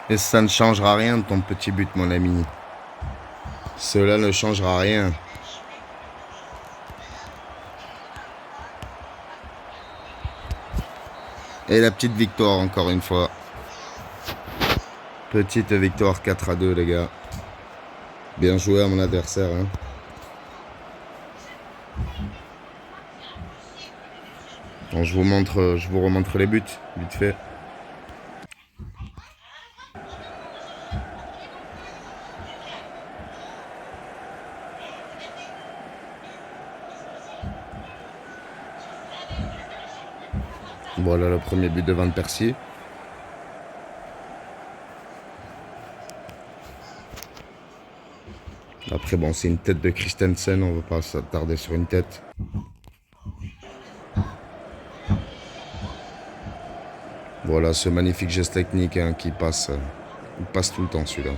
Et ça ne changera rien de ton petit but, mon ami. Cela ne changera rien. Et la petite victoire, encore une fois. Petite victoire 4-2, les gars. Bien joué à mon adversaire. Hein. Bon, je vous remontre les buts, vite fait. Voilà le premier but de Van Persie. Après, bon, c'est une tête de Christensen, on ne va pas s'attarder sur une tête. Voilà ce magnifique geste technique hein, qui passe, il passe tout le temps celui-là.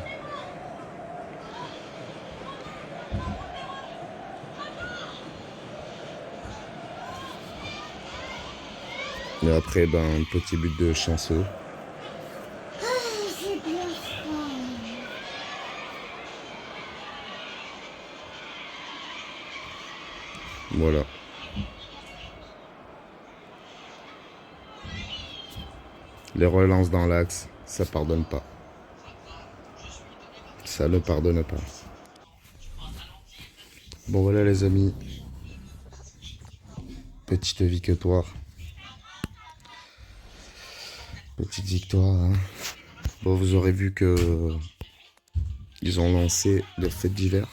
Et après, ben, un petit but de chanceux. Voilà. Les relances dans l'axe, ça pardonne pas. Ça ne pardonne pas. Bon voilà les amis. Petite victoire. Petite victoire. Hein. Bon vous aurez vu que ils ont lancé les fêtes d'hiver.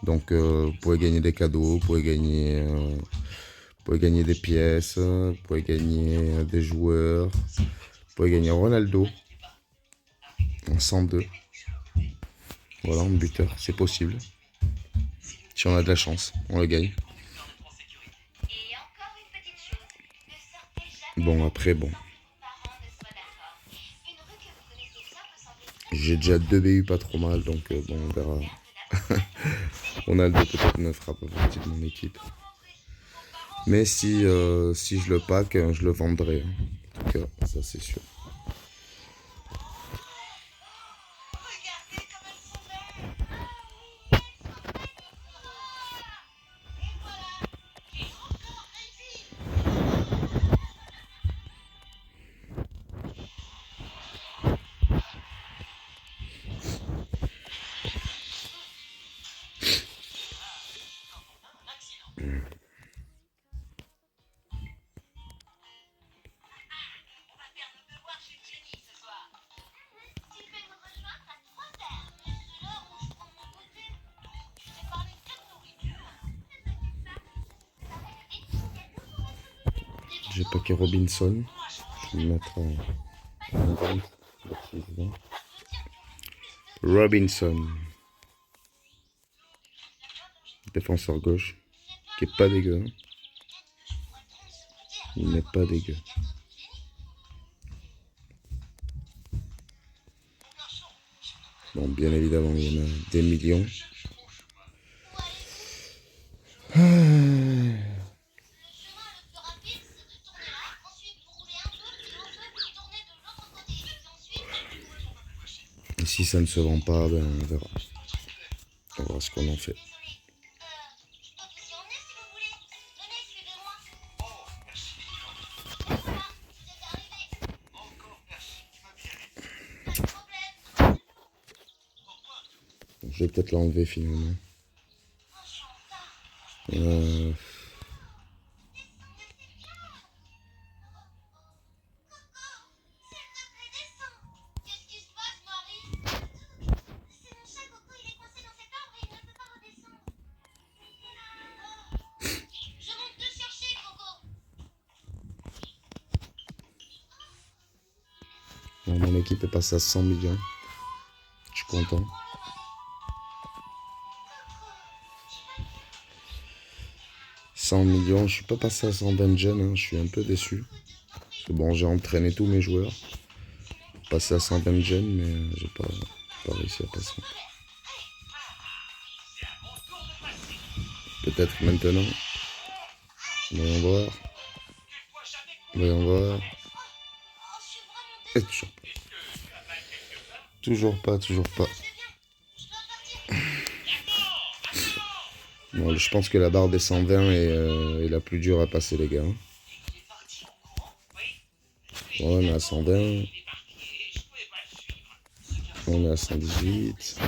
Donc vous pouvez gagner des cadeaux, vous pouvez gagner des pièces, vous pouvez gagner des joueurs, vous pouvez gagner Ronaldo en 102. Voilà, en buteur, c'est possible. Si on a de la chance, on le gagne. Bon, après, bon. J'ai déjà 2 BU pas trop mal, donc bon, on verra. Ronaldo peut-être ne fera pas partie de mon équipe. Mais si je le pack, je le vendrai. En tout cas, ça c'est sûr. J'ai packé Robinson. Je vais le mettre en grand. Robinson. Défenseur gauche. Qui est pas dégueu. Il n'est pas dégueu. Bon, bien évidemment, il y en a des millions. Et si ça ne se vend pas, ben on verra. On verra ce qu'on en fait. Bon, je vais peut-être l'enlever finalement. Bon, mon équipe est passée à 100 millions. Je suis content. « 100 millions, je suis pas passé à 120 jeunes, hein, je suis un peu déçu. Parce que bon, j'ai entraîné tous mes joueurs. Passer à 120 jeunes, mais j'ai pas réussi à passer. Peut-être maintenant. Voyons voir. Voyons voir. Et toujours pas. Toujours pas, toujours pas. Bon, je pense que la barre des 120 est la plus dure à passer, les gars. Bon, on est à 120. On est à 118.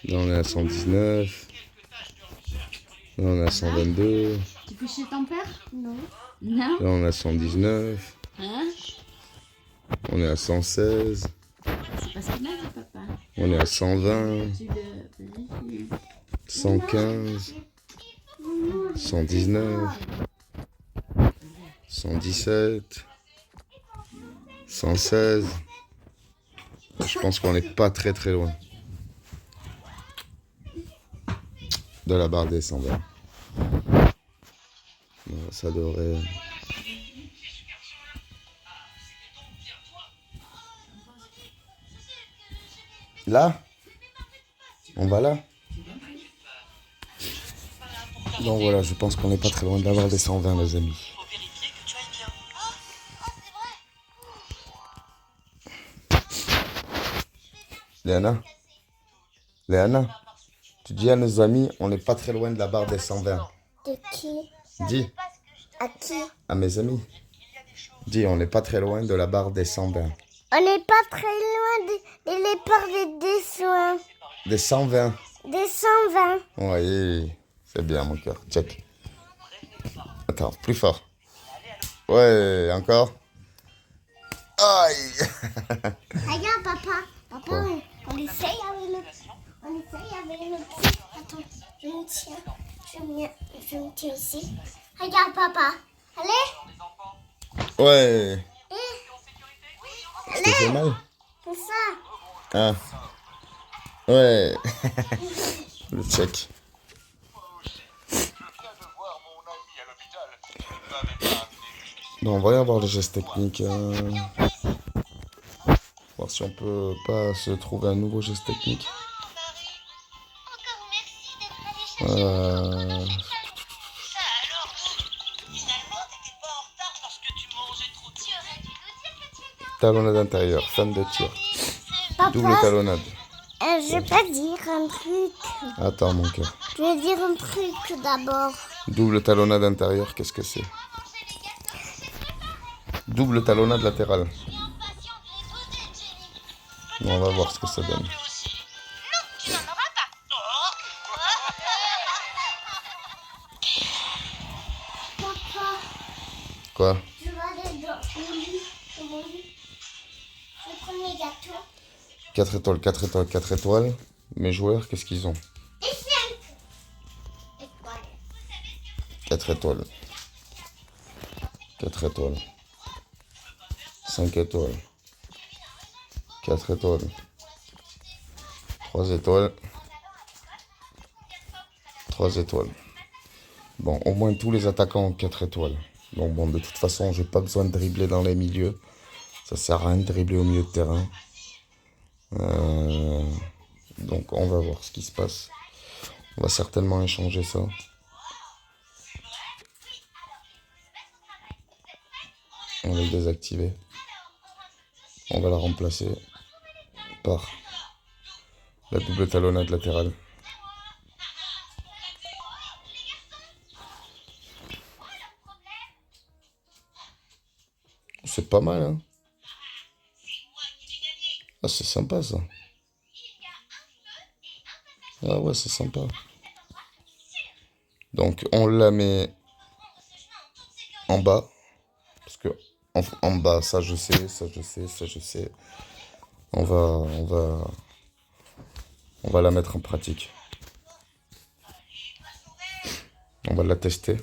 Là, on est à 119. Là, on est à 122. Tu fais chez ton père? Non. Non. Là, on est à 119. Hein? On est à 116. C'est parce qu'il a dit, papa. On est à 120. Tu le vérifies. 115. 119. 117. 116. Je pense qu'on n'est pas très très loin de la barre des 120. Voilà, ça devrait... Là? On va là? Donc voilà, je pense qu'on n'est pas très loin de la barre des 120, les amis. Léana? Léana? Tu dis à nos amis, on n'est pas très loin de la barre des 120. De qui? Dis, À qui? à mes amis. Dis, on n'est pas très loin de la barre des 120. On n'est pas très loin de l'épargne des soins. Des 120. Des 120. Oui, c'est bien mon cœur. Check. Attends, plus fort. Ouais, encore. Aïe. Regarde, papa. Papa, Quoi? on essaye avec le... On essaye avec le petit. Attends, je me tiens. Je me tiens ici. Regarde, papa. Allez. Ouais. Et Je te fais mal? c'est ça. Ah. Ouais. Le check. Bon, on va aller voir les gestes techniques. Voir si on peut pas se trouver un nouveau geste technique. Euh, Talonnade intérieure, fan de tir. Double Papa, talonnade. je vais pas dire un truc. Attends mon cœur. Je vais dire un truc d'abord. Double talonnade intérieure, qu'est-ce que c'est? Double talonnade latérale. On va voir ce que ça donne. Papa, Quoi? je vais aller dans mon lit. Je vais prendre mes gâteaux. 4 étoiles, 4 étoiles, 4 étoiles. Mes joueurs, qu'est-ce qu'ils ont? Et 5 étoiles. 4 étoiles. 4 étoiles. 5 étoiles. 4 étoiles. 3 étoiles. 3 étoiles. Bon, au moins tous les attaquants ont 4 étoiles. Donc bon, de toute façon, j'ai pas besoin de dribbler dans les milieux. Ça sert à rien de dribbler au milieu de terrain. Donc on va voir ce qui se passe. On va certainement échanger ça. On va le désactiver. On va la remplacer par la double talonnade latérale. C'est pas mal, hein? Ah, c'est sympa, ça. Ah ouais, c'est sympa. Donc, on la met en bas. Parce que en bas, ça je sais, ça je sais, ça je sais. On va la mettre en pratique. On va la tester.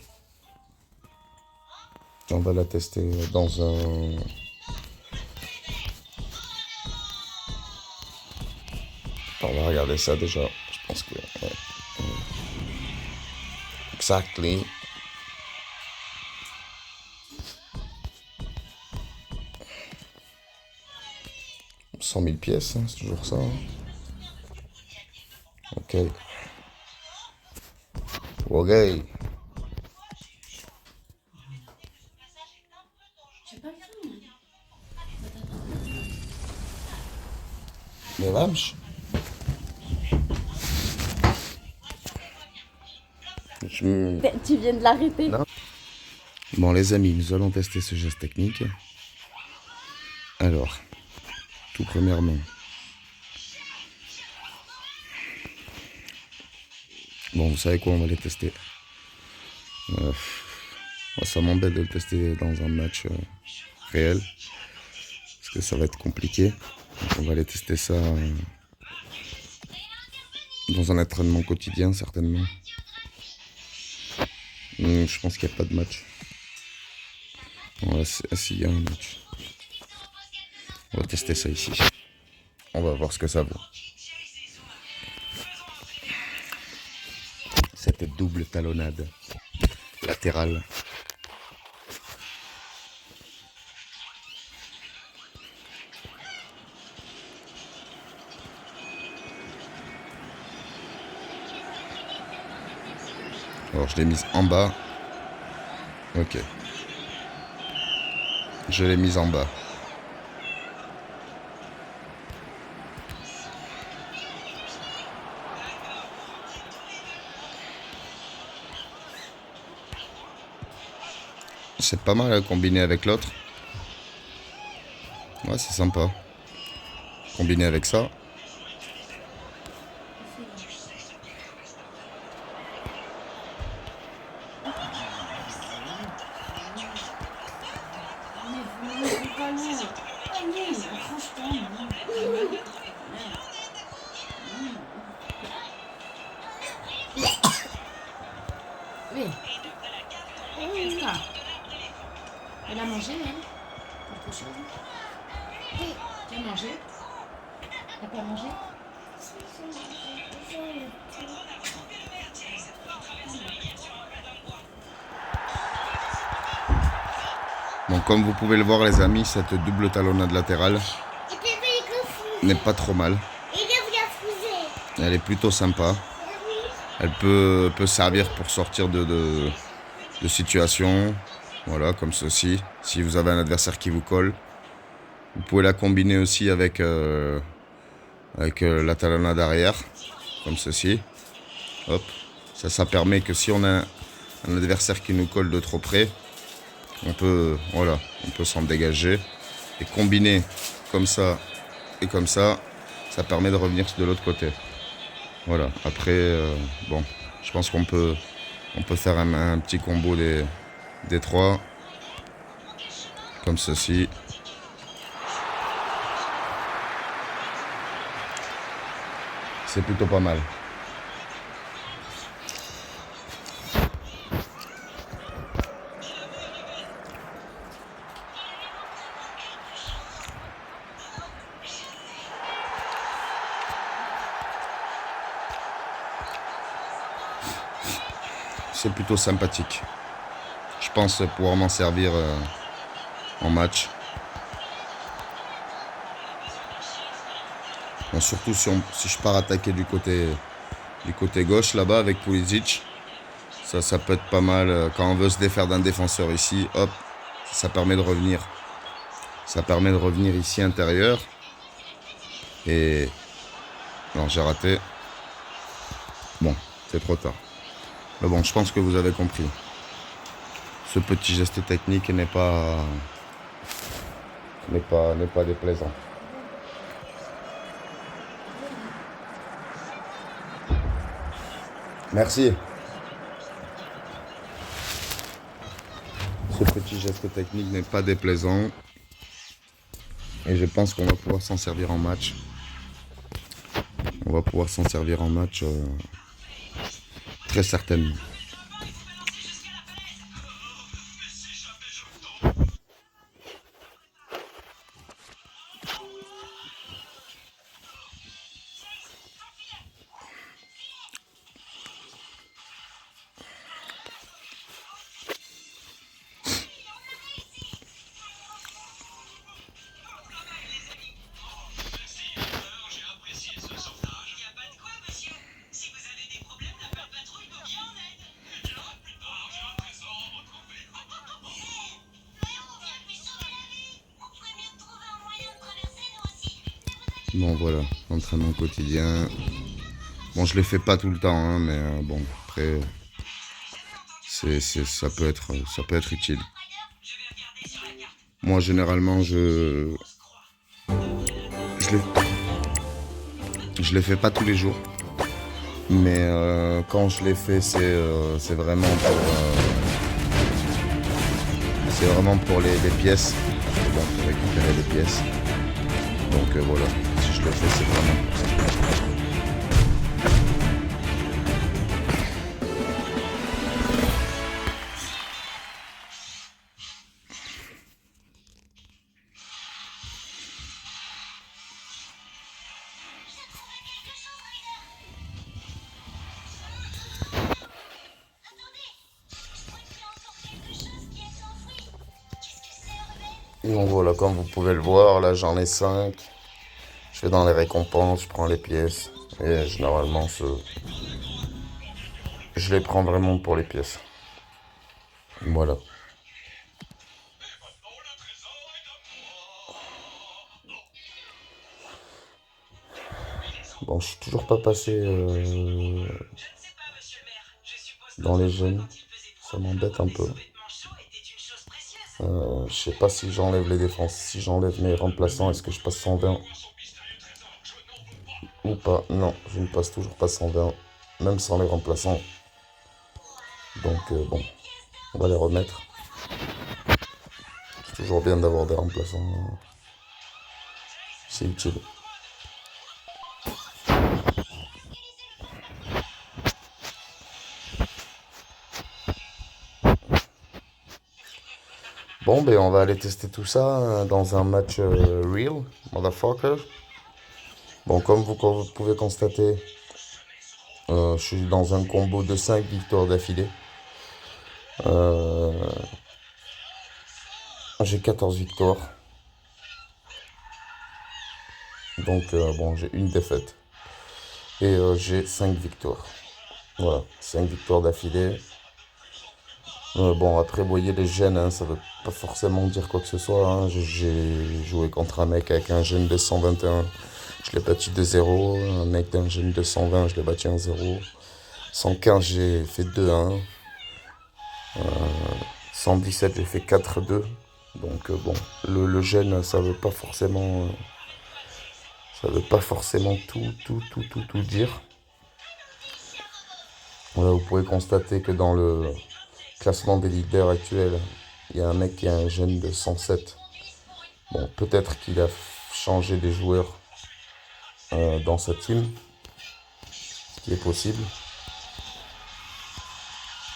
On va la tester dans un... On va regarder ça déjà. Je pense que... ouais. Exactly. « 100 000 pièces, hein, c'est toujours ça. Hein. Ok. Ok. J'ai pas le temps. Mais vamos. Tu viens de l'arrêter. Non. Bon les amis, nous allons tester ce geste technique. Alors, tout premièrement, bon vous savez quoi, on va les tester. Moi, ça m'embête de le tester dans un match réel, parce que ça va être compliqué. Donc, on va aller tester ça dans un entraînement quotidien certainement. Je pense qu'il n'y a pas de match. Voilà, s'il y a un match. On va tester ça ici. On va voir ce que ça vaut. Cette double talonnade latérale. Alors je l'ai mise en bas. Ok. Je l'ai mise en bas. C'est pas mal à combiner avec l'autre. Ouais, c'est sympa. Combiner avec ça. Oui. Ah. Elle a mangé, elle? Quelque chose? Oui. Tu as mangé? T'as pas mangé? Donc comme vous pouvez le voir les amis, cette double talonnade latérale n'est pas trop mal. Elle est plutôt sympa. Elle peut servir pour sortir de situations, voilà, comme ceci. Si vous avez un adversaire qui vous colle, vous pouvez la combiner aussi avec la talonnade arrière, comme ceci. Hop, ça permet que si on a un adversaire qui nous colle de trop près, on peut s'en dégager et combiner comme ça et comme ça permet de revenir de l'autre côté. Voilà, après, bon, je pense qu'on peut faire un petit combo des trois, comme ceci. C'est plutôt pas mal. C'est plutôt sympathique. Je pense pouvoir m'en servir en match. Bon, surtout si je pars attaquer du côté gauche là-bas avec Pulisic. Ça peut être pas mal. Quand on veut se défaire d'un défenseur ici, hop, ça permet de revenir. Ça permet de revenir ici intérieur. Et non, j'ai raté. Bon, c'est trop tard. Mais bon, je pense que vous avez compris. Ce petit geste technique n'est pas déplaisant. Merci. Ce petit geste technique n'est pas déplaisant. Et je pense qu'on va pouvoir s'en servir en match. On va pouvoir s'en servir en match très certainement. Bon voilà, entraînement quotidien. Bon, je les fais pas tout le temps, hein, mais bon, après, ça peut être utile. Moi, généralement, je les, je les fais pas tous les jours, mais quand je les fais, c'est vraiment pour les pièces. Bon, pour récupérer les pièces. Donc voilà, si je le fais, c'est vraiment pour ça. Donc voilà, comme vous pouvez le voir, là j'en ai 5. Je vais dans les récompenses, je prends les pièces. Et généralement, je les prends vraiment pour les pièces. Voilà. Bon, je suis toujours pas passé dans les jeunes. Ça m'embête un peu. Je sais pas si j'enlève les défenses. Si j'enlève mes remplaçants, est-ce que je passe 120 ou pas? Non, je ne passe toujours pas 120. Même sans les remplaçants. Donc bon, on va les remettre. C'est toujours bien d'avoir des remplaçants. C'est utile. Bon, ben on va aller tester tout ça dans un match real, motherfucker. Bon, comme vous pouvez constater, je suis dans un combo de 5 victoires d'affilée. J'ai 14 victoires. Donc, bon, j'ai une défaite. Et j'ai 5 victoires. Voilà, 5 victoires d'affilée. Bon, après, vous voyez, les gènes, hein, ça veut pas forcément dire quoi que ce soit. Hein. J'ai joué contre un mec avec un gène de 121. Je l'ai battu 2-0. Un mec d'un gène de 120, je l'ai battu 1-0. 115, j'ai fait 2-1. 117, j'ai fait 4-2. Donc bon, le gène, ça veut pas forcément tout dire. Voilà, vous pouvez constater que dans le classement des leaders actuels, il y a un mec qui a un gène de 107. Bon, peut-être qu'il a changé des joueurs dans sa team, ce qui est possible.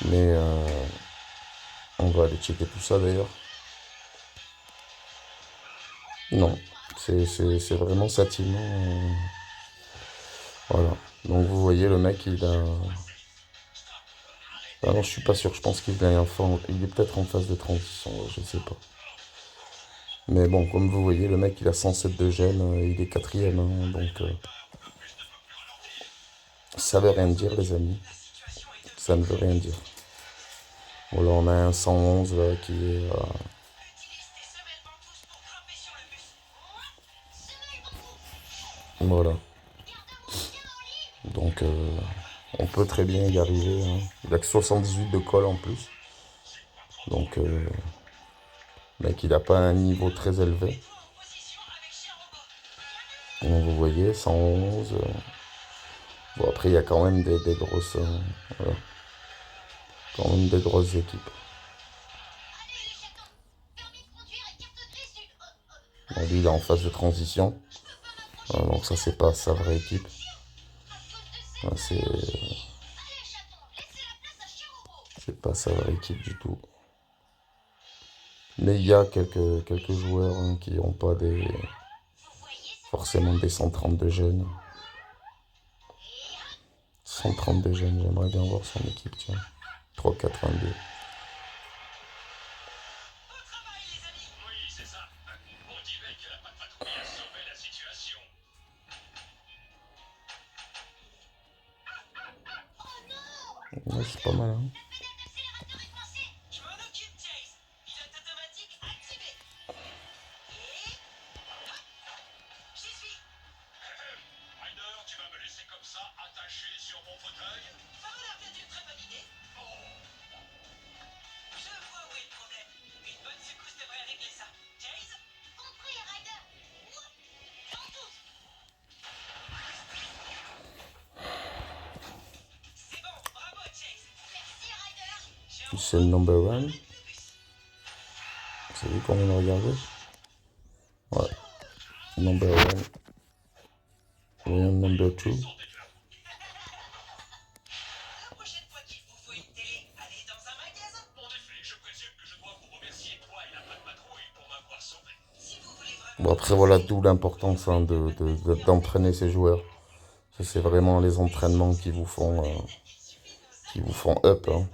Mais on va aller checker tout ça d'ailleurs. Non, c'est vraiment sa team. Voilà. Donc vous voyez, le mec, il a... Ah non, je suis pas sûr. Je pense qu'il est peut-être en phase de transition. Je sais pas. Mais bon, comme vous voyez, le mec, il a 107 de gène. Il est quatrième. Hein, donc, ça veut rien dire, les amis. Ça ne veut rien dire. Voilà, on a un 111 là, qui est... Voilà. Donc, on peut très bien y arriver. Hein. Il a que 78 de colle en plus. Donc, mec, il n'a pas un niveau très élevé. Donc, vous voyez, 111. Bon, après, il y a quand même des grosses... voilà. Quand même des grosses équipes. Bon, lui, il est en phase de transition. Donc, ça, c'est pas sa vraie équipe. C'est pas sa vraie équipe du tout. Mais il y a quelques joueurs hein, qui n'ont pas forcément des 132 jeunes. 132 jeunes, j'aimerais bien voir son équipe, tiens. 3,82. Ouais, c'est pas mal, hein. C'est le number one. C'est lui qu'on vient de regarder. Ouais. Number one. Voyons number two. Bon, après, voilà d'où l'importance hein, d'entraîner ces joueurs. Ça, c'est vraiment les entraînements qui vous font up. Hein.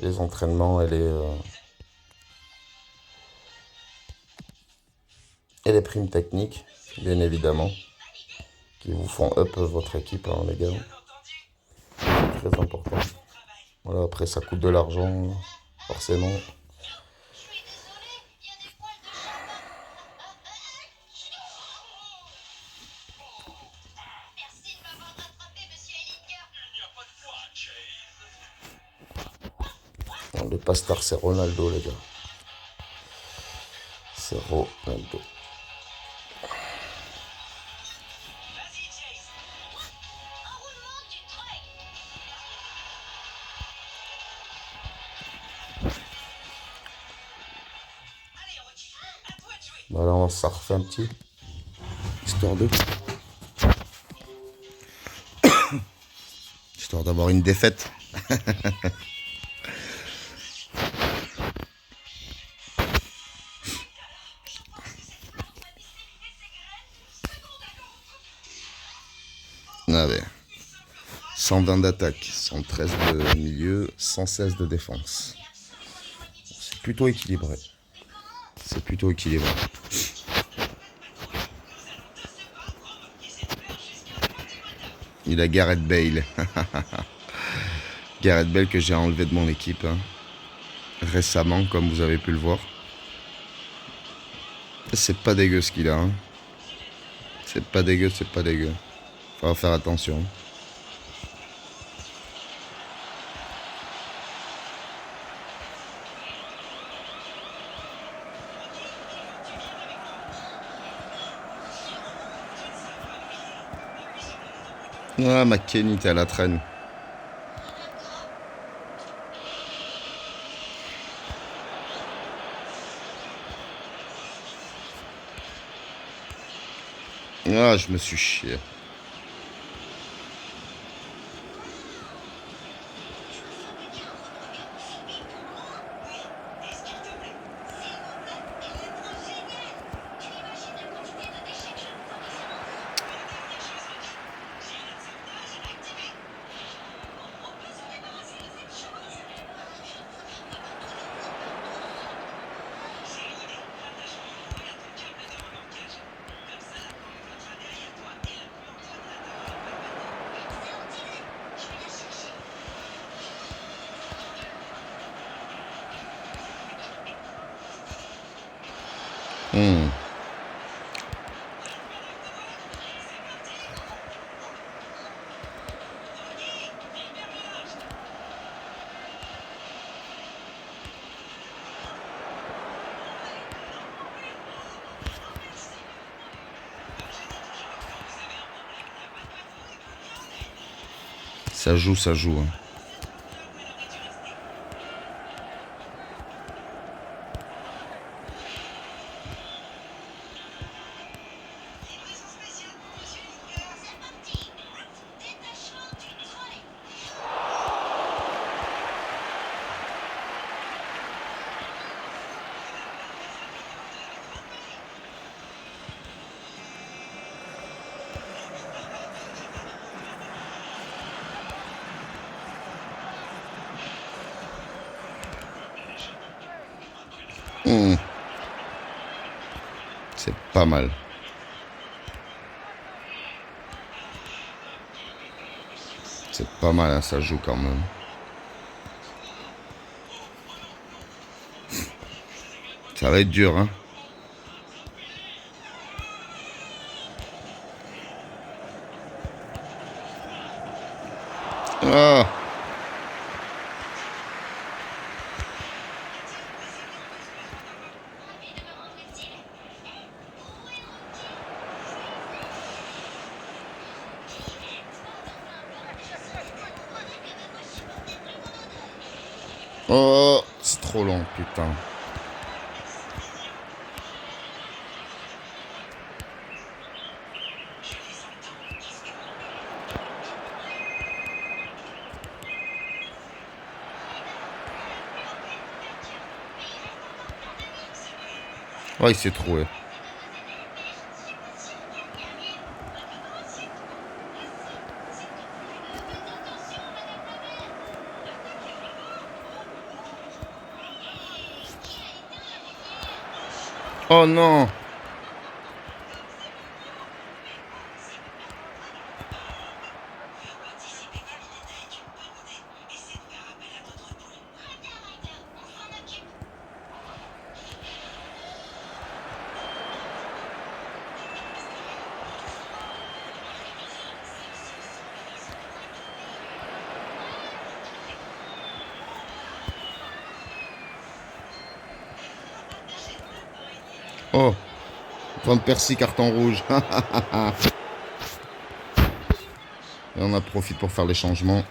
Les entraînements et les primes techniques, bien évidemment, qui vous font up votre équipe, hein, les gars. C'est très important. Voilà, après, ça coûte de l'argent, forcément. Le pasteur, c'est Ronaldo, les gars. C'est Ronaldo. Voilà, on s'en refait un petit. Histoire d'avoir une défaite. Allez. 120 d'attaque, 113 de milieu, 116 de défense. C'est plutôt équilibré. C'est plutôt équilibré. Il a Gareth Bale. Gareth Bale que j'ai enlevé de mon équipe hein, récemment, comme vous avez pu le voir. C'est pas dégueu ce qu'il a. Hein. C'est pas dégueu, c'est pas dégueu. Faut faire attention. Ah, McKennie, t'es à la traîne. Ah, je me suis chié. Ça joue, ça joue. Hein. C'est pas mal. C'est pas mal, hein, ça joue quand même. Ça va être dur, hein. Ah. Oh. trop long, putain. Ouais, il s'est trouvé. Oh non! Oh! Van Persie, carton rouge. Et on en profite pour faire les changements.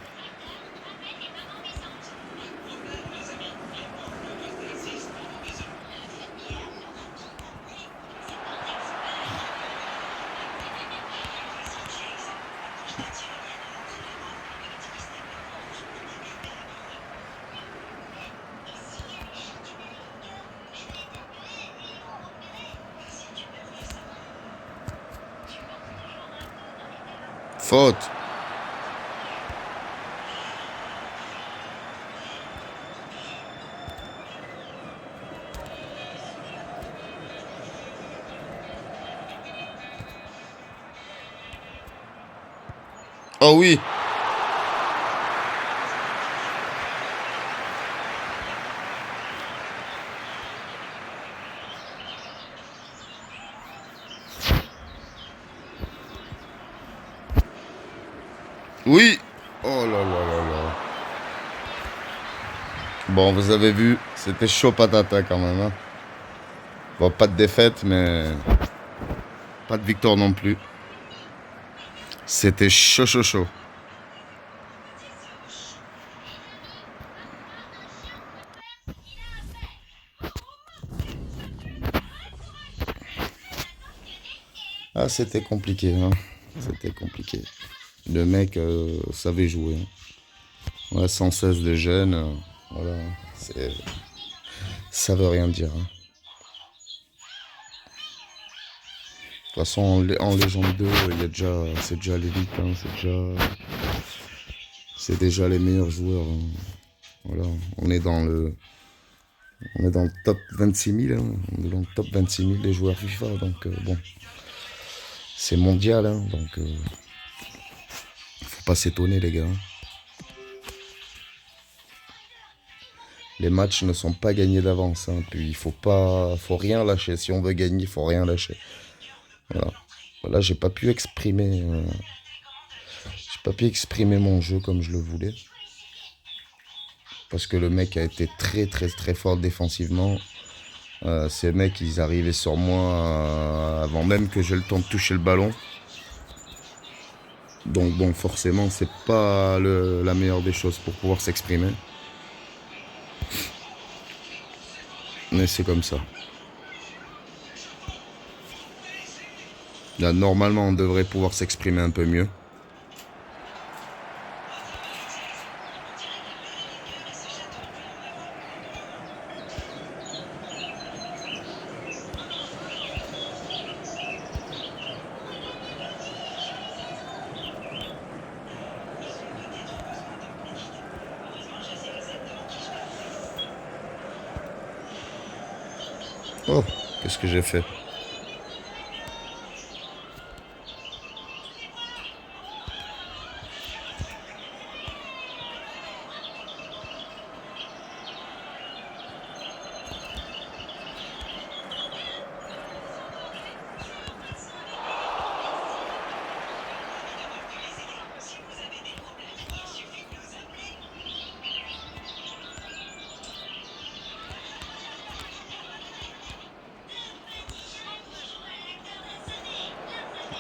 Faute. Oh oui. Oui. Oh là là là là. Bon, vous avez vu, c'était chaud patata quand même. Hein. Bon, pas de défaite, mais pas de victoire non plus. C'était chaud, chaud, chaud. Ah, c'était compliqué. Hein. C'était compliqué. Le mec savait jouer. Hein. Ouais, 116 de jeunes. Voilà. Ça veut rien dire. Hein. De toute façon, en Légende 2, c'est déjà l'élite. Hein. C'est déjà les meilleurs joueurs. Hein. Voilà. On est dans le top 26 000. Hein. On est dans le top 26 000 des joueurs FIFA. Donc, bon. C'est mondial. Hein. Donc, faut pas s'étonner, les gars. Les matchs ne sont pas gagnés d'avance. Hein. Puis, faut rien lâcher. Si on veut gagner, il faut rien lâcher. Voilà. Voilà, j'ai pas pu exprimer mon jeu comme je le voulais. Parce que le mec a été très très très fort défensivement. Ces mecs, ils arrivaient sur moi avant même que j'ai le temps de toucher le ballon. Donc bon, forcément, c'est pas la meilleure des choses pour pouvoir s'exprimer. Mais c'est comme ça. Là, normalement, on devrait pouvoir s'exprimer un peu mieux. Oh, qu'est-ce que j'ai fait?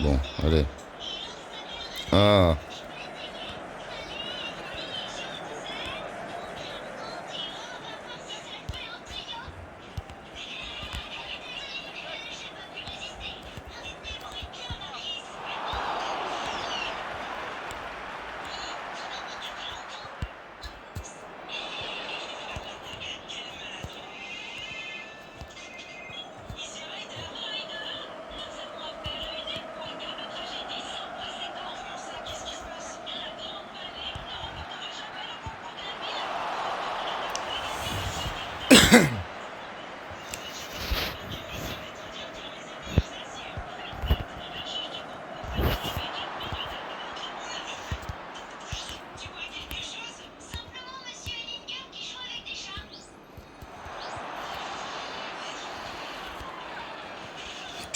Bon, allez. Ah.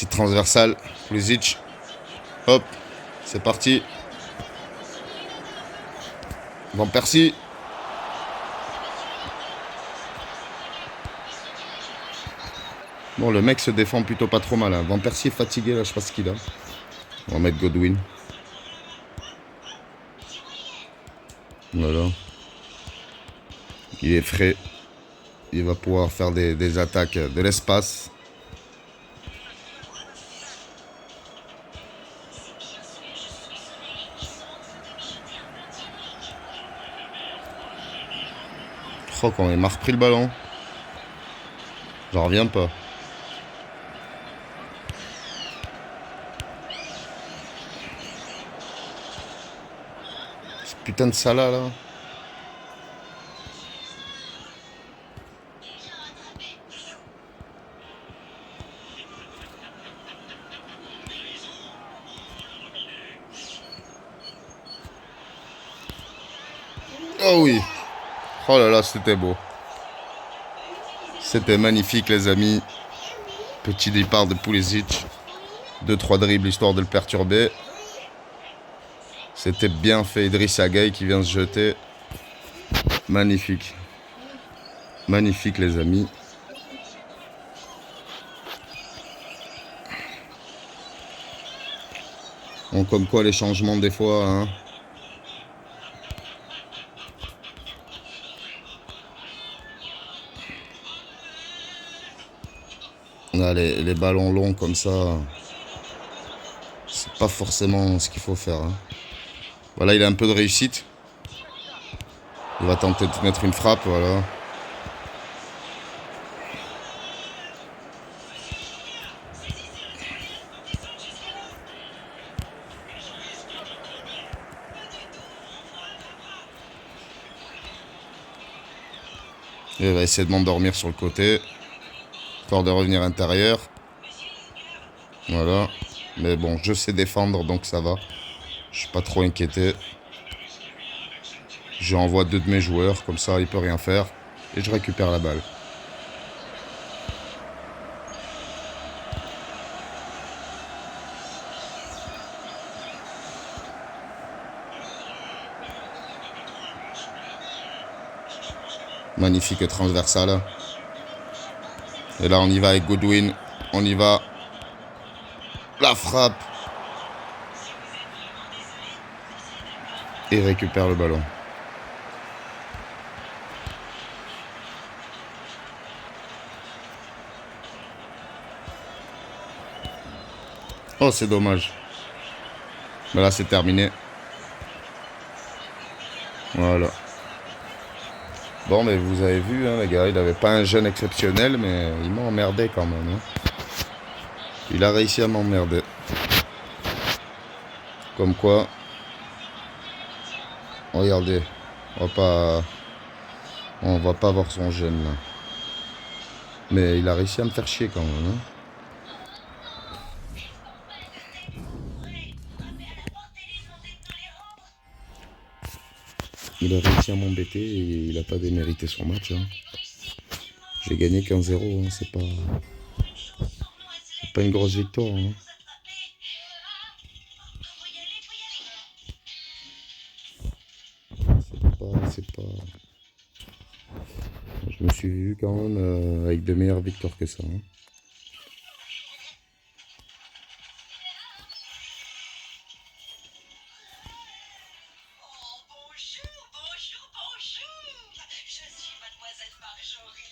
Petite transversale. Pulisic. Hop. C'est parti. Van Persie. Bon, le mec se défend plutôt pas trop mal. Hein. Van Persie est fatigué, là, je sais pas ce qu'il a. On va mettre Godwin. Voilà. Il est frais. Il va pouvoir faire des attaques de l'espace. Je crois qu'on m'a repris le ballon. J'en reviens pas. Ce putain de Salah là. Oh oui. Oh là là, c'était beau. C'était magnifique les amis. Petit départ de Pulisic. 2-3 dribbles histoire de le perturber. C'était bien fait. Idrissa Gueye qui vient se jeter. Magnifique. Magnifique les amis. Bon, comme quoi les changements des fois, hein. Là, les ballons longs comme ça, c'est pas forcément ce qu'il faut faire. Hein. Voilà, il a un peu de réussite. Il va tenter de mettre une frappe, voilà. Et il va essayer de m'endormir sur le côté. Histoire de revenir intérieur. Voilà. Mais bon, je sais défendre, donc ça va. Je suis pas trop inquiété. J'envoie 2 de mes joueurs, comme ça il peut rien faire. Et je récupère la balle. Magnifique transversale. Et là on y va avec Godwin. On y va. La frappe. Et récupère le ballon. Oh, c'est dommage. Mais là, c'est terminé. Voilà. Bon, mais vous avez vu, hein, les gars, il n'avait pas un jeune exceptionnel, mais il m'a emmerdé quand même. Hein. Il a réussi à m'emmerder. Comme quoi. Regardez. On va pas voir son jeune, là. Mais il a réussi à me faire chier quand même. Hein. Il a réussi à m'embêter et il n'a pas démérité son match. Hein. J'ai gagné 15-0, hein. C'est pas une grosse victoire. Hein. C'est pas... Je me suis vu quand même avec de meilleures victoires que ça. Hein.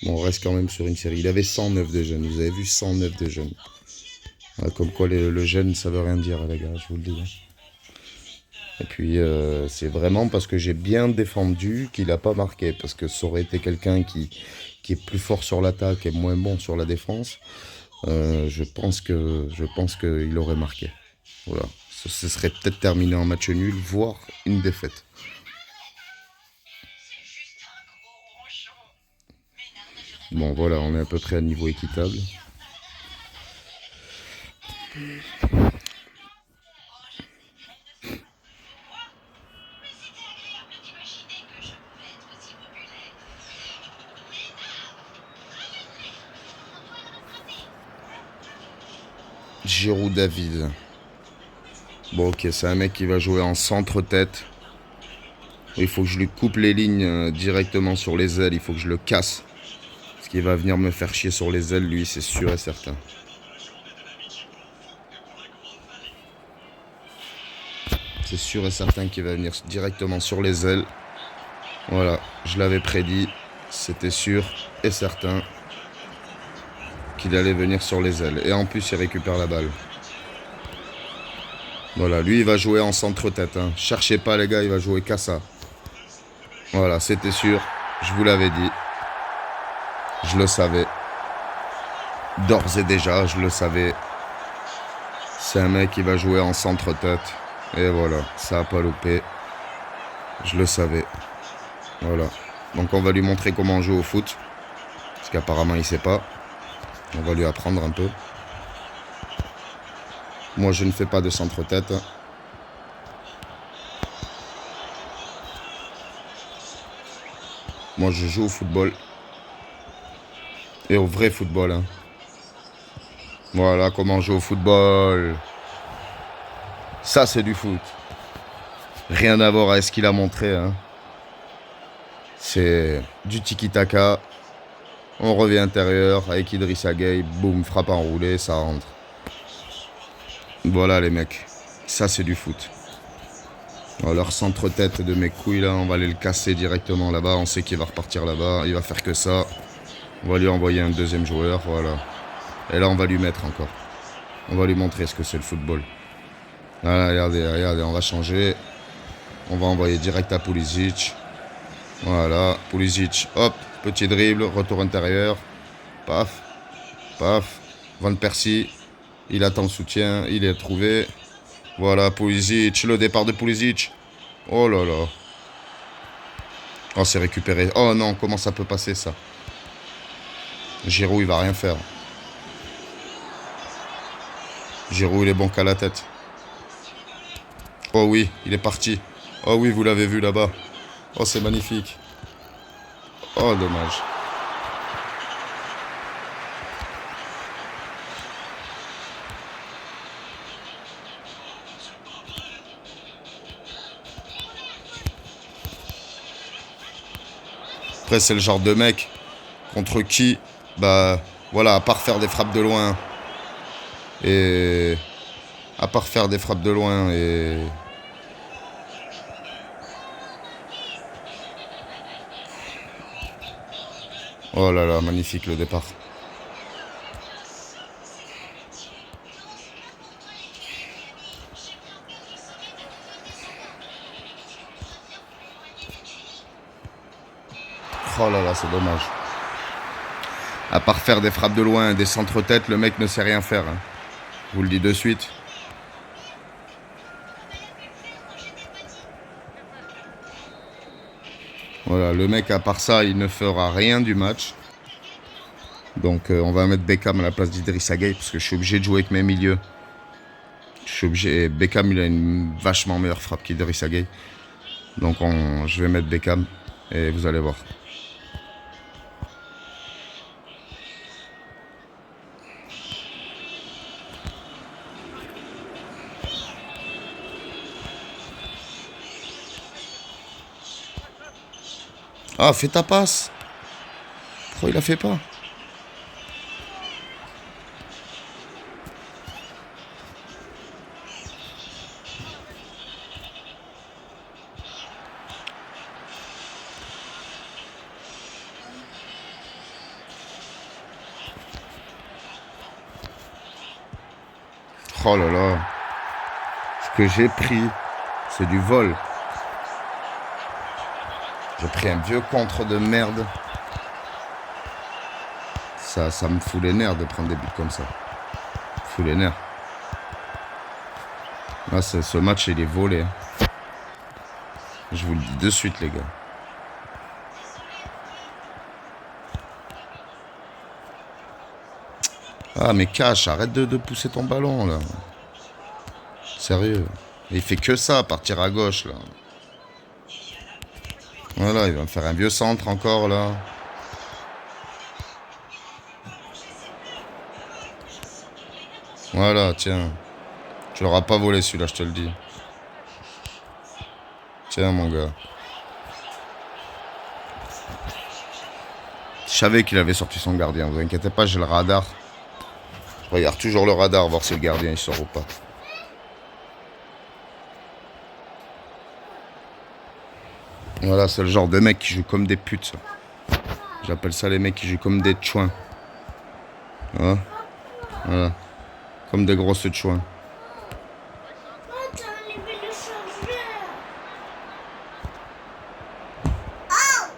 Bon, on reste quand même sur une série. Il avait 109 de jeunes. Vous avez vu 109 de jeunes. Ah, comme quoi le jeune, ça veut rien dire, les gars, je vous le dis. Hein. Et puis, c'est vraiment parce que j'ai bien défendu qu'il n'a pas marqué. Parce que ça aurait été quelqu'un qui est plus fort sur l'attaque et moins bon sur la défense. Je pense qu'il aurait marqué. Voilà. Ce serait peut-être terminé en match nul, voire une défaite. Bon, voilà, on est à peu près à niveau équitable. Giroud David. Bon, ok, c'est un mec qui va jouer en centre-tête. Il faut que je lui coupe les lignes directement sur les ailes. Il faut que je le casse. Parce qu'il va venir me faire chier sur les ailes, lui, c'est sûr et certain. C'est sûr et certain qu'il va venir directement sur les ailes. Voilà, je l'avais prédit. C'était sûr et certain qu'il allait venir sur les ailes. Et en plus, il récupère la balle. Voilà, lui, il va jouer en centre-tête. Hein. Cherchez pas, les gars, il va jouer qu'à ça. Voilà, c'était sûr. Je vous l'avais dit. Je le savais. D'ores et déjà, je le savais. C'est un mec qui va jouer en centre-tête. Et voilà, ça n'a pas loupé. Je le savais. Voilà. Donc on va lui montrer comment on joue au foot. Parce qu'apparemment il ne sait pas. On va lui apprendre un peu. Moi je ne fais pas de centre-tête. Moi je joue au football. Et au vrai football. Hein. Voilà comment on joue au football. Ça c'est du foot. Rien à voir avec ce qu'il a montré. Hein. C'est du tiki-taka. On revient intérieur avec Idrissa Gueye. Boum, frappe enroulée, ça rentre. Voilà les mecs. Ça c'est du foot. Alors, leur centre-tête de mes couilles là, on va aller le casser directement là-bas. On sait qu'il va repartir là-bas. Il va faire que ça. On va lui envoyer un deuxième joueur. Voilà. Et là on va lui mettre encore. On va lui montrer ce que c'est le football. Voilà, regardez, on va changer. On va envoyer direct à Pulisic. Voilà, Pulisic, hop, petit dribble, retour intérieur. Paf, paf. Van Persie, il attend le soutien, il est trouvé. Voilà, Pulisic, le départ de Pulisic. Oh là là. Oh, c'est récupéré. Oh non, comment ça peut passer ça? Giroud, il va rien faire. Giroud, il est bon qu'à la tête. Oh oui, il est parti. Oh oui, vous l'avez vu là-bas. Oh, c'est magnifique. Oh, dommage. Après, c'est le genre de mec contre qui, bah, voilà, à part faire des frappes de loin. Et... À part faire des frappes de loin et... Oh là là, magnifique le départ. Oh là là, c'est dommage. À part faire des frappes de loin, des centres-têtes, le mec ne sait rien faire. Hein. Je vous le dis de suite. Voilà, le mec, à part ça, il ne fera rien du match. Donc, on va mettre Beckham à la place d'Idrissa Gueye parce que je suis obligé de jouer avec mes milieux. Je suis obligé. Beckham, il a une vachement meilleure frappe qu'Idrissa Gueye. Donc, je vais mettre Beckham et vous allez voir. Ah, fais ta passe. Pourquoi il la fait pas? Oh là là. Ce que j'ai pris, c'est du vol. J'ai pris un vieux contre de merde. Ça me fout les nerfs de prendre des buts comme ça. Ça me fout les nerfs. Là, ce match, il est volé. Je vous le dis de suite, les gars. Ah, mais Cash, arrête de pousser ton ballon, là. Sérieux. Et il fait que ça, partir à gauche, là. Voilà, il va me faire un vieux centre encore, là. Voilà, tiens. Tu l'auras pas volé celui-là, je te le dis. Tiens, mon gars. Je savais qu'il avait sorti son gardien. Vous inquiétez pas, j'ai le radar. Je regarde toujours le radar, voir si le gardien il sort ou pas. Voilà, c'est le genre de mecs qui jouent comme des putes, ça. J'appelle ça les mecs qui jouent comme des chouins. Voilà. Voilà. Comme des grosses chouins. Oh, t'as enlevé le chargeur. Oh!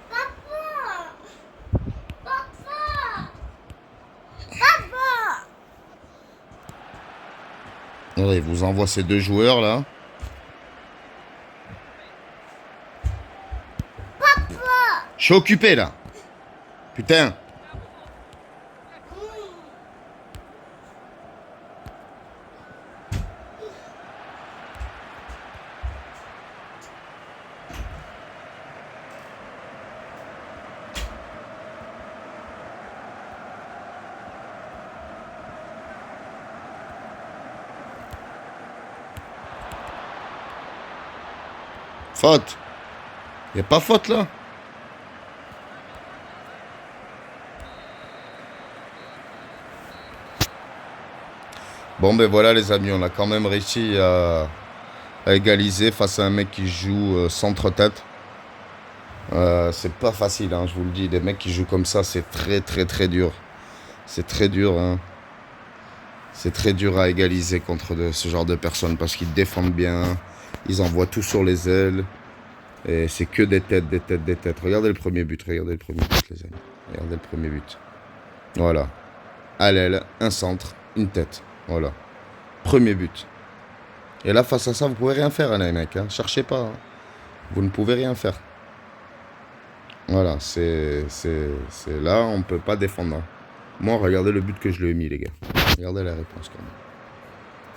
Papa! Papa! Papa! Voilà, il vous envoie ces deux joueurs là. Je suis occupé là. Putain. Faute. Y a pas faute là. Bon ben voilà les amis, on a quand même réussi à égaliser face à un mec qui joue centre-tête. C'est pas facile, hein, je vous le dis. Des mecs qui jouent comme ça, c'est très très très dur. C'est très dur, hein. C'est très dur à égaliser contre ce genre de personnes parce qu'ils défendent bien, ils envoient tout sur les ailes. Et c'est que des têtes, des têtes, des têtes. Regardez le premier but, les amis. Regardez le premier but. Voilà. À l'aile, un centre, une tête. Voilà. Premier but. Et là, face à ça, vous pouvez rien faire, hein, les mecs. Hein. Cherchez pas. Hein. Vous ne pouvez rien faire. Voilà, c'est là, on peut pas défendre. Hein. Moi, regardez le but que je lui ai mis, les gars. Regardez la réponse, quand même.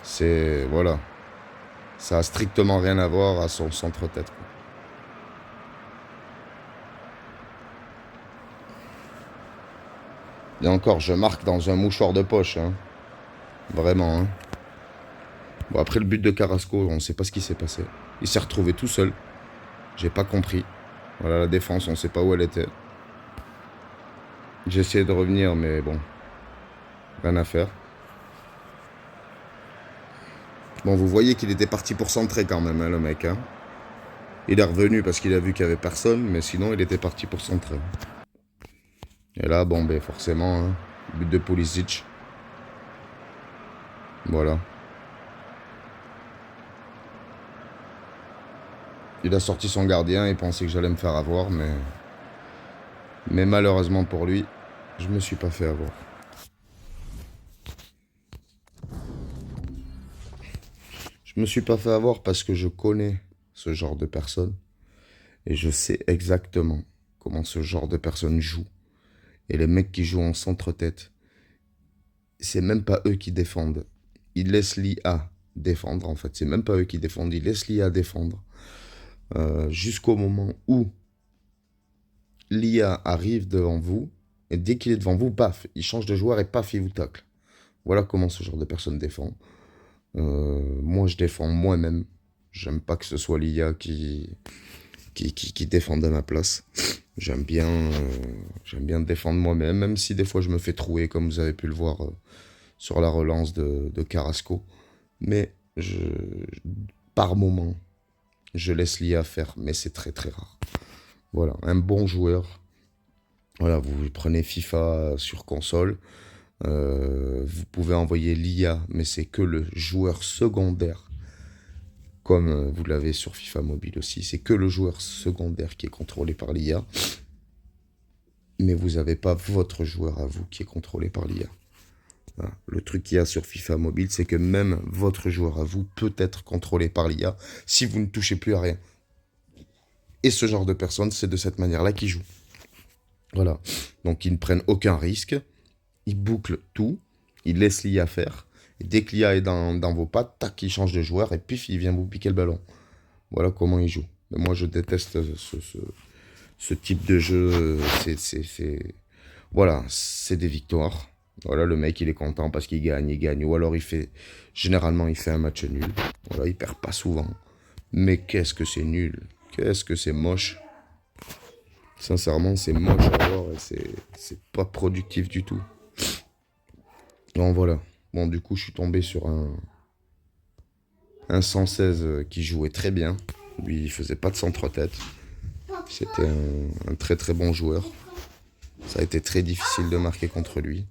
C'est... Voilà. Ça a strictement rien à voir à son centre-tête, quoi. Et encore, je marque dans un mouchoir de poche, hein. Vraiment, hein. Bon, après le but de Carrasco, on ne sait pas ce qui s'est passé. Il s'est retrouvé tout seul. J'ai pas compris. Voilà, la défense, on ne sait pas où elle était. J'ai essayé de revenir, mais bon. Rien à faire. Bon, vous voyez qu'il était parti pour centrer quand même, hein, le mec. Hein. Il est revenu parce qu'il a vu qu'il n'y avait personne, mais sinon, il était parti pour centrer. Et là, bon, ben forcément, hein, but de Pulisic. Voilà. Il a sorti son gardien et pensait que j'allais me faire avoir, mais malheureusement pour lui, je me suis pas fait avoir. Je me suis pas fait avoir parce que je connais ce genre de personnes et je sais exactement comment ce genre de personnes jouent. Et les mecs qui jouent en centre-tête, c'est même pas eux qui défendent. Ils laissent l'IA défendre, en fait. C'est même pas eux qui défendent, ils laissent l'IA défendre. Jusqu'au moment où l'IA arrive devant vous, et dès qu'il est devant vous, paf, il change de joueur et paf, il vous tacle. Voilà comment ce genre de personne défend. Moi, je défends moi-même. J'aime pas que ce soit l'IA qui défende à ma place. J'aime bien défendre moi-même, même si des fois je me fais trouer, comme vous avez pu le voir sur la relance de Carrasco. Mais par moment, je laisse l'IA faire, mais c'est très très rare. Voilà, un bon joueur. Voilà, vous prenez FIFA sur console. Vous pouvez envoyer l'IA, mais c'est que le joueur secondaire, comme vous l'avez sur FIFA Mobile aussi. C'est que le joueur secondaire qui est contrôlé par l'IA, mais vous n'avez pas votre joueur à vous qui est contrôlé par l'IA. Voilà. Le truc qu'il y a sur FIFA Mobile, c'est que même votre joueur à vous peut être contrôlé par l'IA si vous ne touchez plus à rien. Et ce genre de personnes, c'est de cette manière-là qu'ils jouent. Voilà. Donc ils ne prennent aucun risque. Il boucle tout, il laisse l'IA faire, et dès que l'IA est dans vos pattes, tac, il change de joueur, et pif, il vient vous piquer le ballon. Voilà comment il joue. Mais moi, je déteste ce type de jeu. Voilà, c'est des victoires. Voilà, le mec, il est content parce qu'il gagne, il gagne. Ou alors, généralement, il fait un match nul. Voilà, il perd pas souvent. Mais qu'est-ce que c'est nul. Qu'est-ce que c'est moche. Sincèrement, c'est moche à voir et c'est pas productif du tout. Donc voilà. Bon, du coup, je suis tombé sur un 116 qui jouait très bien. Lui, il faisait pas de centre-tête. C'était un très très bon joueur. Ça a été très difficile de marquer contre lui.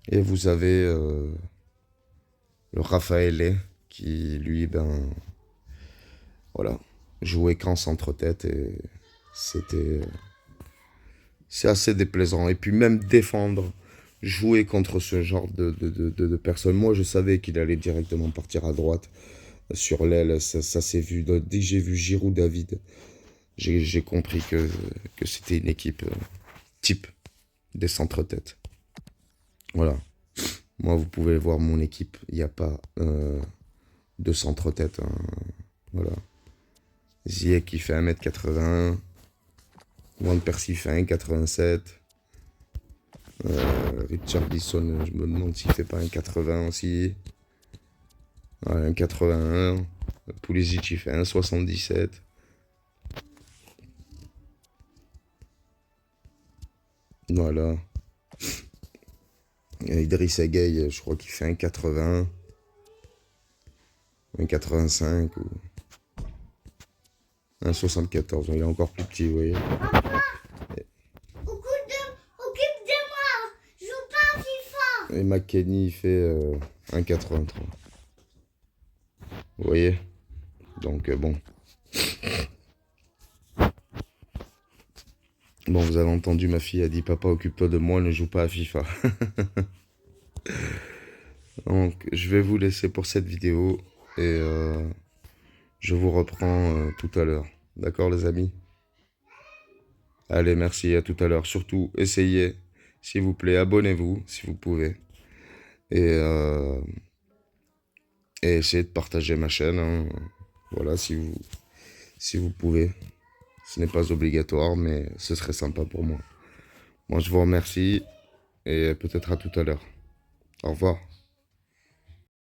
Et vous avez le Raphaël qui, lui, voilà, jouait qu'en centre-tête et c'est assez déplaisant. Et puis même défendre, jouer contre ce genre de personnes. Moi, je savais qu'il allait directement partir à droite sur l'aile. Ça s'est vu. Dès que j'ai vu Giroud David, j'ai compris que c'était une équipe type des centre-têtes. Voilà. Moi, vous pouvez voir mon équipe. Il n'y a pas de centre-tête. Hein. Voilà. Ziyech qui fait 1m81. Van Persie fait 1m87. Richarlison, je me demande s'il fait pas 1m80 aussi. Ouais, 1m81. Pulisic, il fait 1m77. Voilà. Idriss Gueye, je crois qu'il fait 1m80. 1m85 ou 1m74. Il est encore plus petit, vous voyez. Occupe de moi. Je joue pas à FIFA. Et McKennie, il fait 1m83. Vous voyez. Donc, bon. Bon, vous avez entendu, ma fille a dit « Papa, occupe-toi de moi, ne joue pas à FIFA. » Donc, je vais vous laisser pour cette vidéo et je vous reprends tout à l'heure. D'accord, les amis? Allez, merci, à tout à l'heure. Surtout, essayez, s'il vous plaît, abonnez-vous, si vous pouvez. Et essayez de partager ma chaîne. Hein. Voilà, si vous pouvez. Ce n'est pas obligatoire, mais ce serait sympa pour moi. Moi, je vous remercie et peut-être à tout à l'heure. Au revoir.